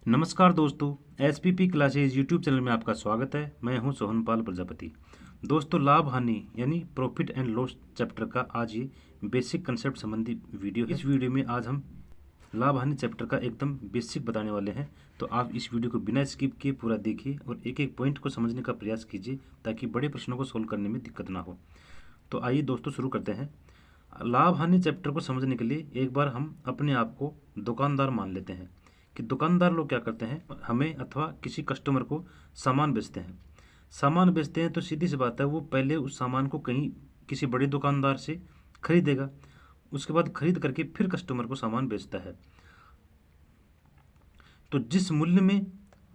नमस्कार दोस्तों, SPP classes YouTube channel में आपका स्वागत है। मैं हूं सोहनपाल प्रजापति। दोस्तों, लाभ हानि यानी प्रॉफिट एंड लॉस चैप्टर का आज ये बेसिक कंसेप्ट संबंधी वीडियो है। इस वीडियो में आज हम लाभ हानि चैप्टर का एकदम बेसिक बताने वाले हैं। तो आप इस वीडियो को बिना स्किप किए पूरा देखिए और एक एक पॉइंट को समझने का प्रयास कीजिए ताकि बड़े प्रश्नों को सोल्व करने में दिक्कत ना हो। तो आइए दोस्तों शुरू करते हैं। लाभ हानि चैप्टर को समझने के लिए एक बार हम अपने आप को दुकानदार मान लेते हैं कि दुकानदार लोग क्या करते हैं, हमें अथवा किसी कस्टमर को सामान बेचते हैं। सामान बेचते हैं तो सीधी सी बात है, वो पहले उस सामान को कहीं किसी बड़े दुकानदार से खरीदेगा, उसके बाद खरीद करके फिर कस्टमर को सामान बेचता है। तो जिस मूल्य में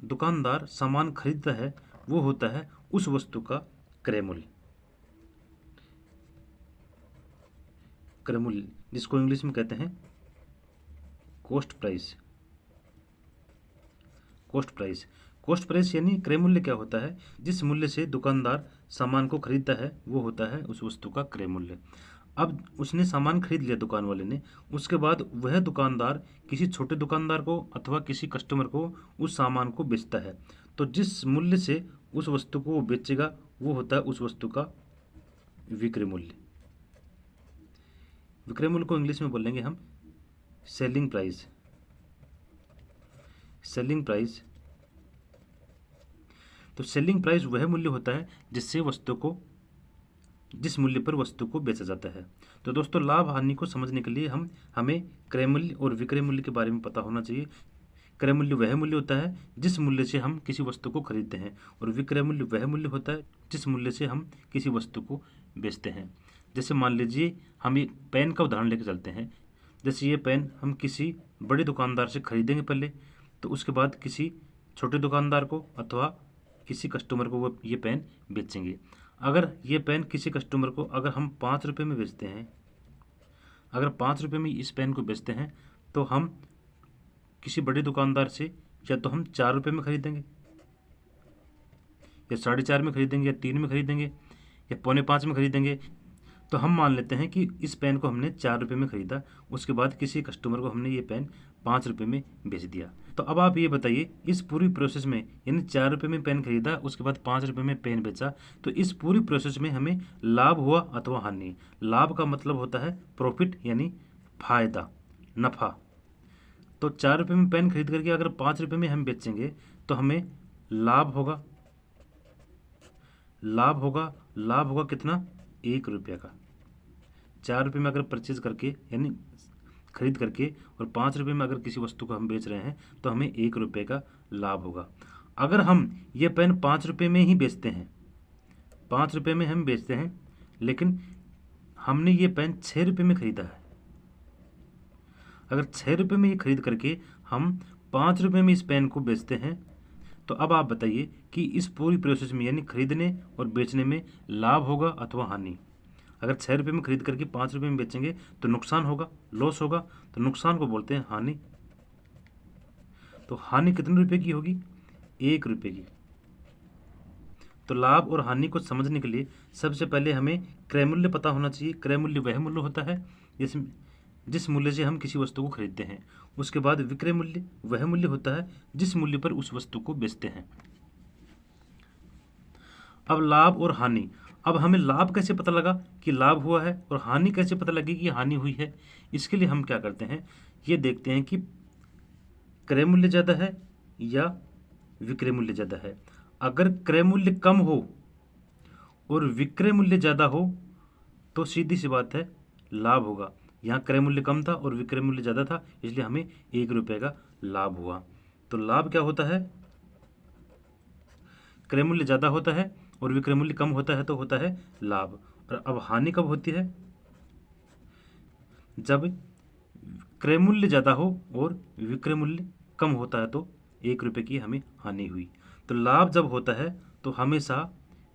दुकानदार सामान खरीदता है वो होता है उस वस्तु का क्रय मूल्य। क्रय मूल्य जिसको इंग्लिश में कहते हैं कॉस्ट प्राइस। कॉस्ट प्राइस यानी क्रय मूल्य क्या होता है, जिस मूल्य से दुकानदार सामान को खरीदता है वो होता है उस वस्तु का क्रय मूल्य। अब उसने सामान खरीद लिया दुकान वाले ने, उसके बाद वह दुकानदार किसी छोटे दुकानदार को अथवा किसी कस्टमर को उस सामान को बेचता है। तो जिस मूल्य से उस वस्तु को वो बेचेगा वो होता है उस वस्तु का विक्रय मूल्य। विक्रय मूल्य को इंग्लिश में बोलेंगे हम सेलिंग प्राइस। Selling price. तो सेलिंग प्राइस वह मूल्य होता है जिससे वस्तु को, जिस मूल्य पर वस्तु को बेचा जाता है। तो दोस्तों, लाभ हानि को समझने के लिए हमें क्रय मूल्य और विक्रय मूल्य के बारे में पता होना चाहिए। क्रय मूल्य वह मूल्य होता है जिस मूल्य से हम किसी वस्तु को खरीदते हैं और विक्रय मूल्य वह मूल्य होता है जिस मूल्य से हम किसी वस्तु को बेचते हैं। जैसे मान लीजिए हम एक पेन का उदाहरण लेकर चलते हैं। जैसे ये पेन हम किसी बड़े दुकानदार से खरीदेंगे पहले, तो उसके बाद किसी छोटे दुकानदार को अथवा किसी कस्टमर को वो ये पेन बेचेंगे। अगर ये पेन किसी कस्टमर को अगर हम 5 रुपये में बेचते हैं, अगर 5 रुपये में इस पेन को बेचते हैं तो हम किसी बड़े दुकानदार से या तो हम 4 रुपये में खरीदेंगे या 4.5 में खरीदेंगे या 3 में खरीदेंगे या 4.25 में खरीदेंगे। तो हम मान लेते हैं कि इस पेन को हमने 4 रुपये में खरीदा, उसके बाद किसी कस्टमर को हमने ये पेन 5 रुपये में बेच दिया। तो अब आप ये बताइए, इस पूरी प्रोसेस में यानी 4 रुपये में पेन खरीदा, उसके बाद 5 रुपये में पेन बेचा, तो इस पूरी प्रोसेस में हमें लाभ हुआ अथवा हानि। लाभ का मतलब होता है प्रॉफिट यानी फायदा, नफा। तो 4 रुपये में पेन खरीद करके अगर 5 रुपये में हम बेचेंगे तो हमें लाभ होगा। लाभ होगा कितना? 1 रुपये का। 4 रुपये में अगर परचेज करके यानी खरीद करके और 5 रुपये में अगर किसी वस्तु को हम बेच रहे हैं तो हमें 1 रुपये का लाभ होगा। अगर हम ये पेन 5 रुपये में ही बेचते हैं, 5 रुपये में हम बेचते हैं, लेकिन हमने ये पेन 6 रुपये में खरीदा है। अगर 6 रुपये में ये खरीद करके हम 5 रुपये में इस पेन को बेचते हैं, तो अब आप बताइए कि इस पूरी प्रोसेस में यानी खरीदने और बेचने में लाभ होगा अथवा हानि। अगर 6 रुपये में खरीद करके 5 रुपये में बेचेंगे तो नुकसान होगा, लॉस होगा। तो नुकसान को बोलते हैं हानि। तो हानि कितने रुपए की होगी? 1 रुपये की। तो लाभ और हानि को समझने के लिए सबसे पहले हमें क्रय मूल्य पता होना चाहिए। क्रय मूल्य वह मूल्य होता है जिस मूल्य से हम किसी वस्तु को खरीदते हैं। उसके बाद विक्रय मूल्य वह मूल्य होता है जिस मूल्य पर उस वस्तु को बेचते हैं। अब लाभ और हानि। अब हमें लाभ कैसे पता लगा कि लाभ हुआ है और हानि कैसे पता लगी कि हानि हुई है? इसके लिए हम क्या करते हैं, ये देखते हैं कि क्रय मूल्य ज़्यादा है या विक्रय मूल्य ज़्यादा है। अगर क्रय मूल्य कम हो और विक्रय मूल्य ज़्यादा हो तो सीधी सी बात है लाभ होगा। यहाँ क्रय मूल्य कम था और विक्रय मूल्य ज़्यादा था, इसलिए हमें 1 रुपये का लाभ हुआ। तो लाभ क्या होता है? क्रय मूल्य ज़्यादा होता है और विक्रय मूल्य कम होता है तो होता है लाभ। और अब हानि कब होती है? जब क्रय मूल्य ज़्यादा हो और विक्रय मूल्य कम होता है तो 1 रुपये की हमें हानि हुई। तो लाभ जब होता है तो हमेशा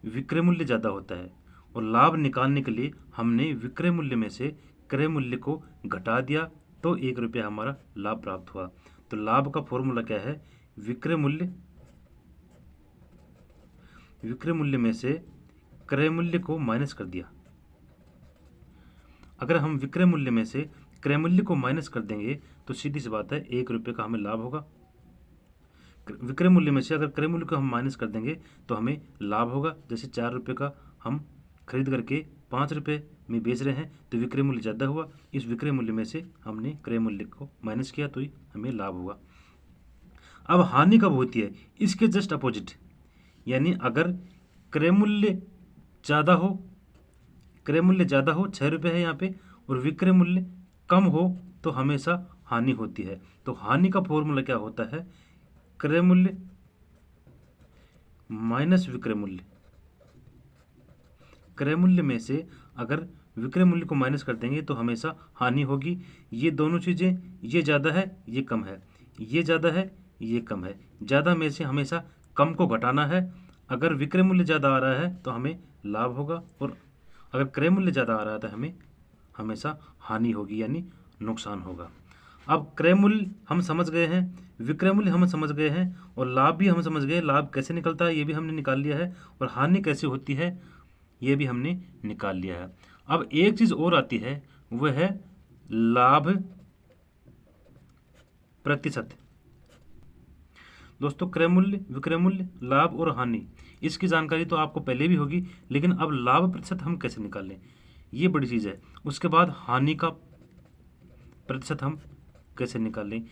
विक्रय मूल्य ज़्यादा होता है और लाभ निकालने के लिए हमने विक्रय मूल्य में से क्रय मूल्य को घटा दिया तो 1 रुपया हमारा लाभ प्राप्त हुआ। तो लाभ का फॉर्मूला क्या है? विक्रय मूल्य में से क्रय मूल्य को माइनस कर दिया। अगर हम विक्रय मूल्य में से क्रय मूल्य को माइनस कर देंगे तो सीधी सी बात है 1 रुपये का हमें लाभ होगा। विक्रय मूल्य में से अगर क्रय मूल्य को हम माइनस कर देंगे तो हमें लाभ होगा। जैसे 4 रुपये का हम खरीद करके 5 रुपये में बेच रहे हैं तो विक्रय मूल्य ज़्यादा हुआ। इस विक्रय मूल्य में से हमने क्रय मूल्य को माइनस किया तो ही हमें लाभ हुआ। अब हानि कब होती है? इसके जस्ट अपोजिट, यानी अगर क्रय मूल्य ज़्यादा हो, क्रय मूल्य ज़्यादा हो 6 रुपये है यहाँ पे, और विक्रय मूल्य कम हो तो हमेशा हानि होती है। तो हानि का फॉर्मूला क्या होता है? क्रय मूल्य माइनस विक्रय मूल्य। क्रय मूल्य में से अगर विक्रय मूल्य को माइनस कर देंगे तो हमेशा हानि होगी। ये दोनों चीज़ें, ये ज़्यादा है ये कम है, ये ज़्यादा है ये कम है, ज़्यादा में से हमेशा कम को घटाना है। अगर विक्रय मूल्य ज़्यादा आ रहा है तो हमें लाभ होगा, और अगर क्रय मूल्य ज़्यादा आ रहा है तो हमें हमेशा हानि होगी, यानी नुकसान होगा। अब क्रय मूल्य हम समझ गए हैं, विक्रय मूल्य हम समझ गए हैं, और लाभ भी हम समझ गए। लाभ कैसे निकलता है ये भी हमने निकाल लिया है, और हानि कैसे होती है ये भी हमने निकाल लिया है। अब एक चीज़ और आती है, वह है लाभ प्रतिशत। दोस्तों क्रय मूल्य, विक्रय मूल्य, लाभ और हानि, इसकी जानकारी तो आपको पहले भी होगी, लेकिन अब लाभ प्रतिशत हम कैसे निकालें ये बड़ी चीज़ है। उसके बाद हानि का प्रतिशत हम कैसे निकालें।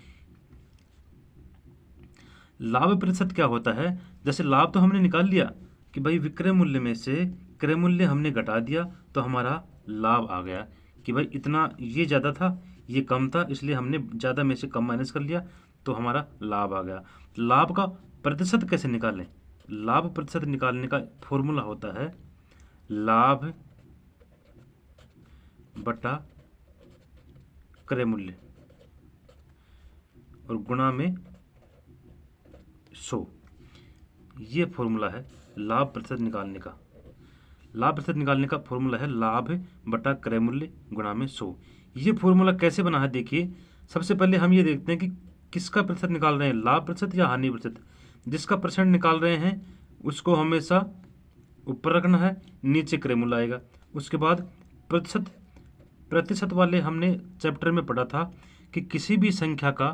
लाभ प्रतिशत क्या होता है? जैसे लाभ तो हमने निकाल लिया कि भाई विक्रय मूल्य में से क्रय मूल्य हमने घटा दिया तो हमारा लाभ आ गया, कि भाई इतना ये ज़्यादा था ये कम था, इसलिए हमने ज़्यादा में से कम माइनस कर लिया तो हमारा लाभ आ गया। लाभ का प्रतिशत कैसे निकालें? लाभ प्रतिशत निकालने का फॉर्मूला होता है लाभ बटा क्रय मूल्य और गुणा में 100। ये फॉर्मूला है लाभ प्रतिशत निकालने का। लाभ प्रतिशत निकालने का फॉर्मूला है लाभ बटा क्रय मूल्य गुणा में 100। ये फॉर्मूला कैसे बना है देखिए। सबसे पहले हम ये देखते हैं कि किसका प्रतिशत निकाल रहे हैं, लाभ प्रतिशत या हानि प्रतिशत। जिसका परसेंट निकाल रहे हैं उसको हमेशा ऊपर रखना है, नीचे क्रय मूल्य आएगा। उसके बाद प्रतिशत वाले हमने चैप्टर में पढ़ा था कि किसी भी संख्या का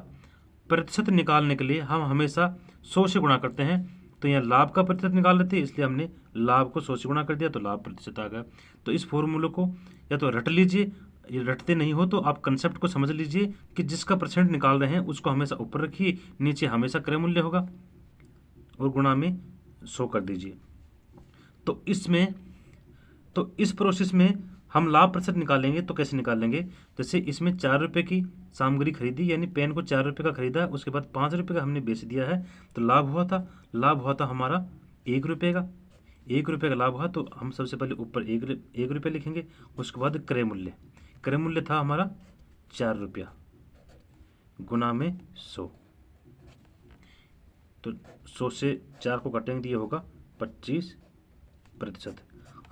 प्रतिशत निकालने के लिए हम हमेशा 100 से गुणा करते हैं। तो यहाँ लाभ का प्रतिशत निकाल रहे थे, इसलिए हमने लाभ को 100 से गुणा कर दिया तो लाभ प्रतिशत आ गया। तो इस फॉर्मूले को या तो रट लीजिए, ये रटते नहीं हो तो आप कंसेप्ट को समझ लीजिए कि जिसका परसेंट निकाल रहे हैं उसको हमेशा ऊपर रखिए, नीचे हमेशा क्रय मूल्य होगा, और गुणा में 100 कर दीजिए। तो इस प्रोसेस में हम लाभ प्रतिशत निकालेंगे तो कैसे निकालेंगे? जैसे इसमें 4 रुपये की सामग्री खरीदी, यानी पेन को 4 रुपये का खरीदा है, उसके बाद 5 रुपये का हमने बेच दिया है तो लाभ हुआ था हमारा 1 रुपये का। 1 रुपये का लाभ हुआ तो हम सबसे पहले ऊपर 1 रुपये लिखेंगे। उसके बाद क्रय मूल्य था हमारा 4 रुपया गुणा में 100। तो 100 से 4 को काटेंगे तो ये होगा 25%।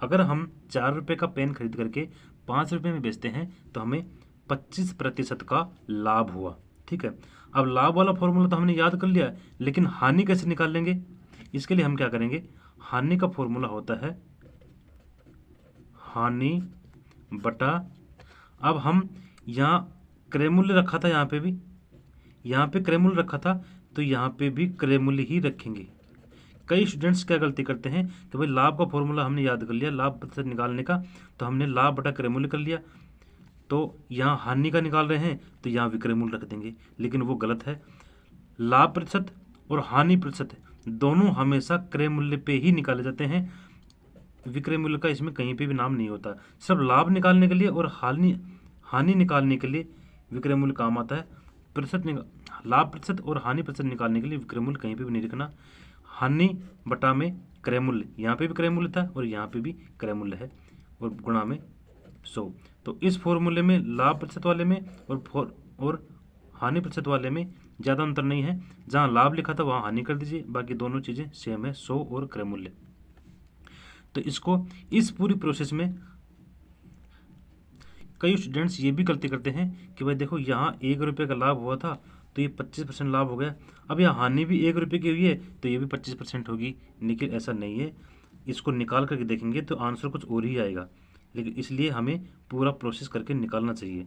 अगर हम 4 रुपये का पेन खरीद करके 5 रुपये में बेचते हैं तो हमें 25% का लाभ हुआ। ठीक है, अब लाभ वाला फॉर्मूला तो हमने याद कर लिया, लेकिन हानि कैसे निकाल लेंगे? इसके लिए हम क्या करेंगे, हानि का फॉर्मूला होता है हानि बटा, अब हम यहाँ क्रय मूल्य रखा था, यहाँ पे क्रय मूल्य रखा था तो यहाँ पे भी क्रय मूल्य ही रखेंगे। कई स्टूडेंट्स क्या गलती करते हैं कि भाई लाभ का फॉर्मूला हमने याद कर लिया, लाभ प्रतिशत निकालने का, तो हमने लाभ बटा क्रय मूल्य कर लिया, तो यहाँ हानि का निकाल रहे हैं तो यहाँ विक्रय मूल्य रख देंगे, लेकिन वो गलत है। लाभ प्रतिशत और हानि प्रतिशत दोनों हमेशा क्रय मूल्य पे ही निकाले जाते हैं। विक्रय मूल्य का इसमें कहीं पे भी नाम नहीं होता। सिर्फ लाभ निकालने के लिए और हानि निकालने के लिए विक्रय मूल्य काम आता है। लाभ प्रतिशत और हानि प्रतिशत निकालने के लिए विक्रय मूल्य कहीं पे भी नहीं लिखना। हानि बटा में क्रय मूल्य, यहाँ पे भी क्रय मूल्य था और यहाँ पे भी क्रय मूल्य है, और गुणा में 100। तो इस फॉर्मूले में लाभ प्रतिशत वाले में और हानि प्रतिशत वाले में ज़्यादा अंतर नहीं है। जहाँ लाभ लिखा था वहाँ हानि कर दीजिए, बाकी दोनों चीज़ें सेम है, 100 और क्रय मूल्य। तो इस पूरी प्रोसेस में कई स्टूडेंट्स ये भी गलती करते हैं कि भाई देखो यहाँ 1 रुपये का लाभ हुआ था तो ये 25% लाभ हो गया। अब यहाँ हानि भी 1 रुपये की हुई है तो ये भी 25% होगी, लेकिन ऐसा नहीं है। इसको निकाल करके देखेंगे तो आंसर कुछ और ही आएगा, लेकिन इसलिए हमें पूरा प्रोसेस करके निकालना चाहिए।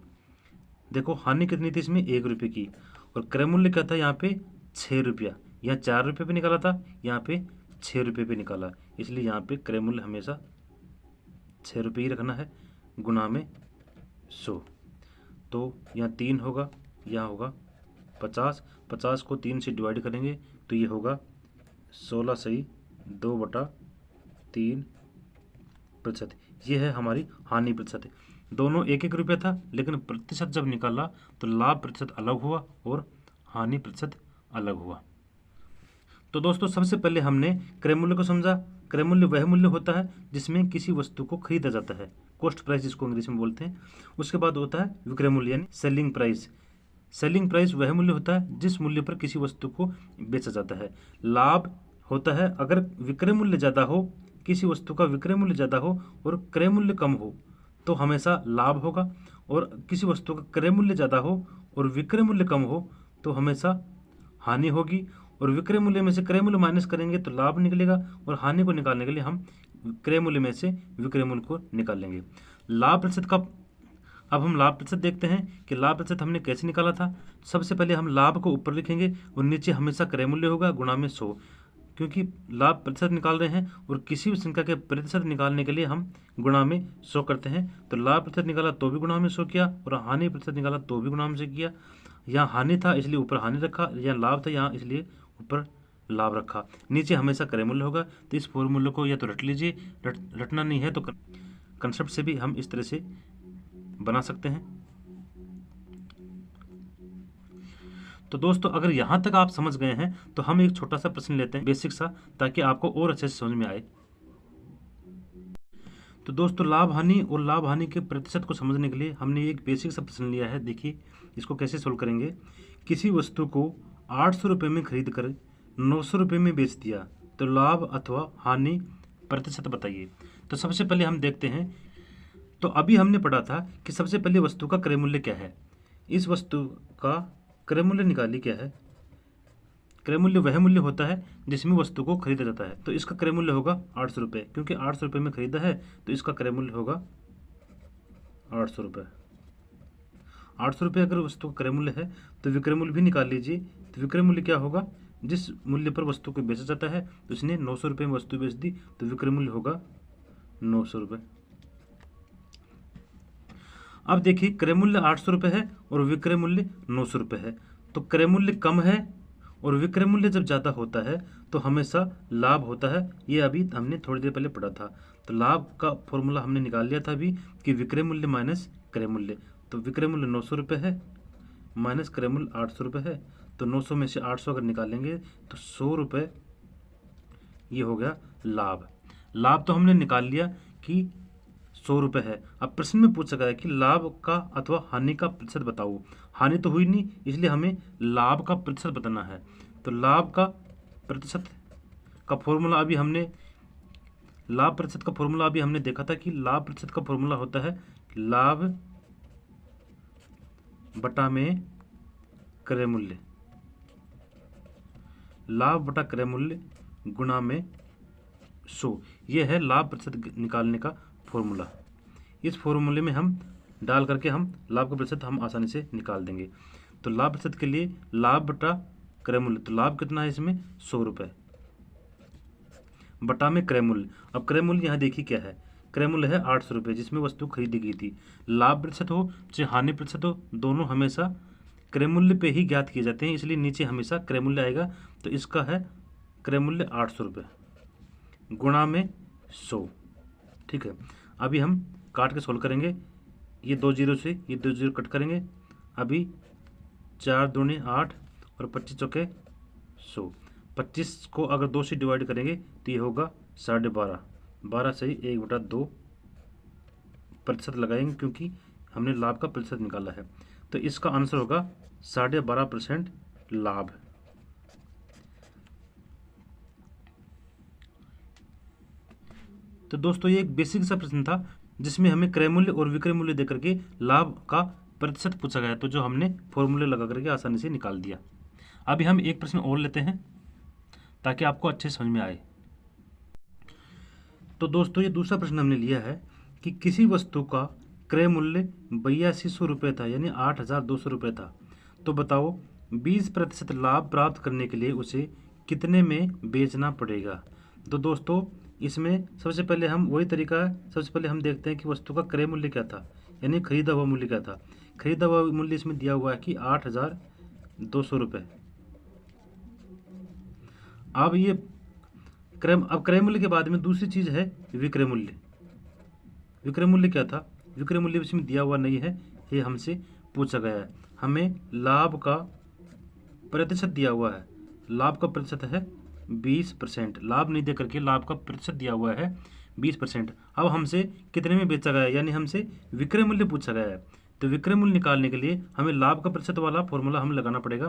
देखो हानि कितनी थी इसमें, 1 रुपये की, और क्रय मूल्य क्या था यहाँ पे 6 रुपया, यहाँ 4 रुपये पे निकाला था, यहाँ पे 6 रुपये पे निकाला, इसलिए यहाँ पे क्रय मूल्य हमेशा 6 रुपये ही रखना है, गुना में 100। तो यहाँ 3 होगा, यहाँ होगा 50, 50 को 3 से डिवाइड करेंगे तो ये होगा 16 सही 2/3%। ये है हमारी हानि प्रतिशत। दोनों 1-1 रुपया था, लेकिन प्रतिशत जब निकाला तो लाभ प्रतिशत अलग हुआ और हानि प्रतिशत अलग हुआ। तो दोस्तों सबसे पहले हमने क्रय मूल्य को समझा। क्रय मूल्य वह मूल्य होता है जिसमें किसी वस्तु को खरीदा जाता है, कॉस्ट प्राइस जिसको अंग्रेजी में बोलते हैं। उसके बाद होता है विक्रय मूल्य यानी सेलिंग प्राइस। सेलिंग प्राइस वह मूल्य होता है जिस मूल्य पर किसी वस्तु को बेचा जाता है। लाभ होता है अगर विक्रय मूल्य ज़्यादा हो, किसी वस्तु का विक्रय मूल्य ज़्यादा हो और क्रय मूल्य कम हो तो हमेशा लाभ होगा, और किसी वस्तु का क्रय मूल्य ज़्यादा हो और विक्रय मूल्य कम हो तो हमेशा हानि होगी। और विक्रय मूल्य में से क्रय मूल्य माइनस करेंगे तो लाभ निकलेगा, और हानि को निकालने के लिए हम क्रय मूल्य में से विक्रय मूल्य को निकालेंगे। लाभ प्रतिशत का अब हम लाभ प्रतिशत देखते हैं कि लाभ प्रतिशत हमने कैसे निकाला था। सबसे पहले हम लाभ को ऊपर लिखेंगे और नीचे हमेशा क्रय मूल्य होगा गुणा में 100, क्योंकि लाभ प्रतिशत निकाल रहे हैं और किसी भी संख्या के प्रतिशत निकालने के लिए हम गुणा में 100 करते हैं। तो लाभ प्रतिशत निकाला तो भी गुणा में 100 किया, और हानि प्रतिशत निकाला तो भी गुणा में 100 किया। यहाँ हानि था इसलिए ऊपर हानि रखा, यहाँ लाभ था यहाँ इसलिए ऊपर लाभ रखा। नीचे हमेशा क्रय मूल्य होगा। तो इस फॉर्मूले को या तो रट लीजिए, रटना नहीं है तो कंसेप्ट से भी हम इस तरह से बना सकते हैं। तो दोस्तों अगर यहाँ तक आप समझ गए हैं तो हम एक छोटा सा प्रश्न लेते हैं, बेसिक सा, ताकि आपको और अच्छे से समझ में आए। तो दोस्तों लाभ हानि और लाभ हानि के प्रतिशत को समझने के लिए हमने एक बेसिक सा प्रश्न लिया है। देखिए इसको कैसे सोल्व करेंगे। किसी वस्तु को 800 रुपये में खरीद कर 900 रुपये में बेच दिया तो लाभ अथवा हानि प्रतिशत बताइए। तो सबसे पहले हम देखते हैं, तो अभी हमने पढ़ा था कि सबसे पहले वस्तु का क्रय मूल्य क्या है। इस वस्तु का क्रय मूल्य निकालिए क्या है। क्रय मूल्य वह मूल्य होता है जिसमें वस्तु को खरीदा जाता है। तो इसका क्रय मूल्य होगा 800 रुपये, क्योंकि 800 रुपये में खरीदा है तो इसका क्रय मूल्य होगा 800 रुपये। 800 रुपये अगर वस्तु का क्रय मूल्य है तो विक्रय मूल्य भी निकाल लीजिए। तो विक्रय मूल्य क्या होगा, जिस मूल्य पर वस्तु को बेचा जाता है तो इसने 900 रुपये में वस्तु बेच दी तो विक्रय मूल्य होगा 900 रुपये। अब देखिए क्रय मूल्य 800 रुपये है और विक्रय मूल्य 900 रुपये है। तो क्रय मूल्य कम है और विक्रय मूल्य जब ज़्यादा होता है तो हमेशा लाभ होता है। ये अभी हमने थोड़ी देर पहले पढ़ा था। तो लाभ का फॉर्मूला हमने निकाल लिया था अभी कि विक्रय मूल्य माइनस क्रय मूल्य। तो विक्रय मूल्य 900 रुपये है माइनस क्रय मूल्य 800 रुपये है। तो 900 में से 800 अगर निकालेंगे तो 100 रुपये, ये हो गया लाभ। लाभ तो हमने निकाल लिया कि 100 रुपये है। अब प्रश्न में पूछा गया है कि लाभ का अथवा हानि का प्रतिशत बताओ। हानि तो हुई नहीं, इसलिए हमें लाभ का प्रतिशत बताना है। तो लाभ का प्रतिशत का फॉर्मूला अभी हमने देखा था कि लाभ प्रतिशत का फॉर्मूला होता है लाभ बटा में क्रय मूल्य, लाभ बटा क्रय मूल्य गुणा में 100। यह है लाभ प्रतिशत निकालने का फॉर्मूला। इस फॉर्मूले में हम डाल करके हम लाभ का प्रतिशत हम आसानी से निकाल देंगे। तो लाभ प्रतिशत के लिए लाभ बटा क्रय मूल्य, तो लाभ कितना है इसमें 100 रुपये बटा में क्रय मूल्य। अब क्रय मूल्य यहाँ देखिए क्या है, क्रय मूल्य है 800 रुपये जिसमें वस्तु खरीदी गई थी। लाभ प्रतिशत हो चाहे हानि प्रतिशत हो, दोनों हमेशा क्रय मूल्य पे ही ज्ञात किए जाते हैं, इसलिए नीचे हमेशा क्रय मूल्य आएगा। तो इसका है क्रय मूल्य 800 रुपये गुणा में 100। ठीक है, अभी हम काट के सोल्व करेंगे। ये 2 जीरो से ये 2 जीरो कट करेंगे। अभी 4 दूनी 8 और 25 चौके 100। 25 को अगर 2 से डिवाइड करेंगे तो ये होगा 12.5। 12 सही 1/2% लगाएंगे क्योंकि हमने लाभ का प्रतिशत निकाला है। तो इसका आंसर होगा 12.5% लाभ। तो दोस्तों ये एक बेसिक सा प्रश्न था जिसमें हमें क्रय मूल्य और विक्रय मूल्य देकर के लाभ का प्रतिशत पूछा गया, तो जो हमने फॉर्मूले लगा करके आसानी से निकाल दिया। अभी हम एक प्रश्न और लेते हैं ताकि आपको अच्छे समझ में आए। तो दोस्तों ये दूसरा प्रश्न हमने लिया है कि किसी वस्तु का क्रय मूल्य 8200 रुपये था, यानी 8200 रुपये था। तो बताओ 20% लाभ प्राप्त करने के लिए उसे कितने में बेचना पड़ेगा। तो दोस्तों इसमें सबसे पहले हम वही तरीका है, सबसे पहले हम देखते हैं कि वस्तु का क्रय मूल्य क्या था, यानी खरीदा हुआ मूल्य क्या था। खरीदा हुआ मूल्य इसमें दिया हुआ है कि 8,200 रुपये। अब ये क्रय मूल्य के बाद में दूसरी चीज़ है विक्रय मूल्य। विक्रय मूल्य क्या था, विक्रय मूल्य इसमें दिया हुआ नहीं है, ये हमसे पूछा गया है। हमें लाभ का प्रतिशत दिया हुआ है, लाभ का प्रतिशत है 20%। लाभ नहीं दे करके लाभ का प्रतिशत दिया हुआ है 20%। अब हमसे कितने में बेचा गया है, यानी हमसे विक्रय मूल्य पूछा गया है। तो विक्रय मूल्य निकालने के लिए हमें लाभ का प्रतिशत वाला फॉर्मूला हमें लगाना पड़ेगा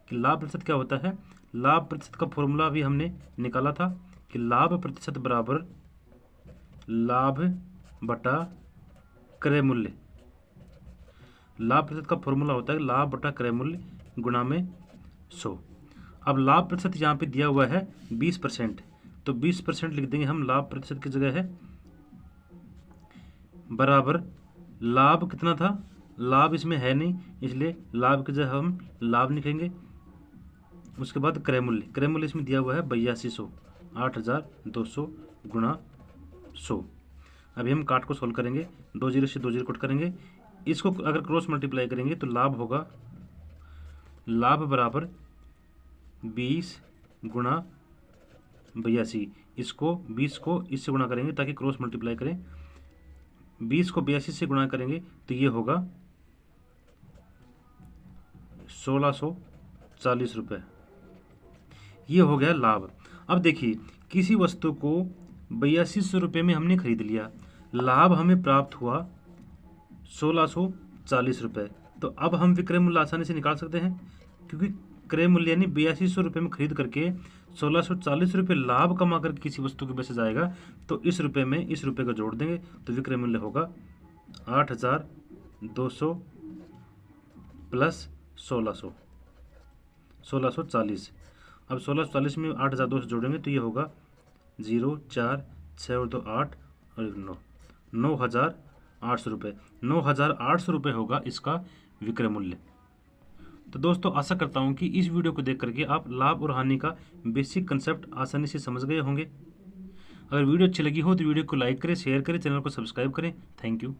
कि लाभ प्रतिशत क्या होता है। लाभ प्रतिशत का फॉर्मूला भी हमने निकाला था कि लाभ प्रतिशत बराबर लाभ बटा क्रय मूल्य। लाभ प्रतिशत का फॉर्मूला होता है लाभ बटा क्रय मूल्य गुणा में 100। अब लाभ प्रतिशत यहाँ पे दिया हुआ है 20%, तो 20% लिख देंगे हम लाभ प्रतिशत की जगह है, बराबर लाभ कितना था, लाभ इसमें है नहीं इसलिए लाभ की जगह हम लाभ लिखेंगे। उसके बाद क्रय मूल्य, क्रय मूल्य इसमें दिया हुआ है 8200, 8,200 गुणा 100। अभी हम काट को सोल्व करेंगे, 2 जीरो से 2 जीरो कट करेंगे। इसको अगर क्रॉस मल्टीप्लाई करेंगे तो लाभ होगा, लाभ बराबर 20 गुणा 82। इसको 20 को इससे गुणा करेंगे ताकि क्रॉस मल्टीप्लाई करें। 20 को 82 से गुणा करेंगे तो ये होगा 1640 रुपये। ये हो गया लाभ। अब देखिए किसी वस्तु को 8200 रुपये में हमने खरीद लिया, लाभ हमें प्राप्त हुआ 1640 रुपये। तो अब हम विक्रय मूल्य आसानी से निकाल सकते हैं, क्योंकि क्रय मूल्य यानी 8200 रुपये में खरीद करके 1640 रुपये लाभ कमा कर किसी वस्तु के बेचा जाएगा, तो इस रुपये में इस रुपये का जोड़ देंगे तो विक्रय मूल्य होगा 8,200 प्लस 1640। अब 1640 में 8,200 जोड़ेंगे तो ये होगा 0 4 6 और 2 8 और 1 9, 9,800 रुपये। 9,800 रुपये होगा इसका विक्रय मूल्य। तो दोस्तों आशा करता हूँ कि इस वीडियो को देख करके आप लाभ और हानि का बेसिक कंसेप्ट आसानी से समझ गए होंगे। अगर वीडियो अच्छी लगी हो तो वीडियो को लाइक करें, शेयर करें, चैनल को सब्सक्राइब करें। Thank you.